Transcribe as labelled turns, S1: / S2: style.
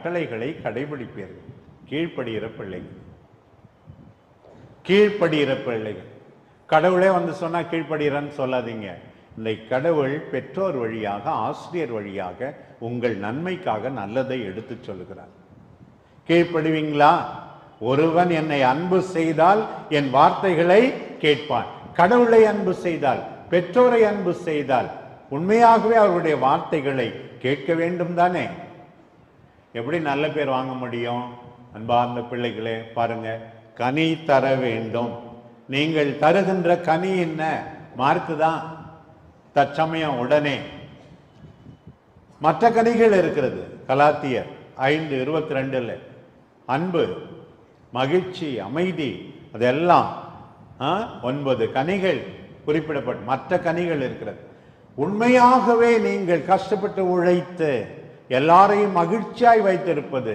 S1: கட்டளைகளை கடைபிடிப்பீர்கள். கீழ்ப்படுகிற பிள்ளைகள், கீழ்ப்படுகிற பிள்ளைகள். கடவுளே வந்து சொன்னா கீழ்ப்படுகிறன்னு சொல்லாதீங்க. இந்த கடவுள் பெற்றோர் வழியாக, ஆசிரியர் வழியாக உங்கள் நன்மைக்காக நல்லதை எடுத்து சொல்லுகிறார். கீழ்ப்படுவீங்களா? ஒருவன் என்னை அன்பு செய்தால் என் வார்த்தைகளை கேட்பான். கடவுளை அன்பு செய்தால், பெற்றோரை அன்பு செய்தால் உண்மையாகவே அவருடைய வார்த்தைகளை கேட்க வேண்டும் தானே. எப்படி நல்ல பேர் வாங்க முடியும்? அன்பார்ந்த பிள்ளைகளே, பாருங்க, கனி தர வேண்டும். நீங்கள் தருகின்ற கனி என்ன? மார்க்கு தான். தற்சமயம் உடனே மற்ற கனிகள் இருக்கிறது. கலாத்தியர் 5:22 அன்பு, மகிழ்ச்சி, அமைதி, அதெல்லாம் 9 கனிகள் குறிப்பிடப்பட்டு மற்ற கனிகள் இருக்கிறது. உண்மையாகவே நீங்கள் கஷ்டப்பட்டு உழைத்து எல்லாரையும் மகிழ்ச்சியாய் வைத்திருப்பது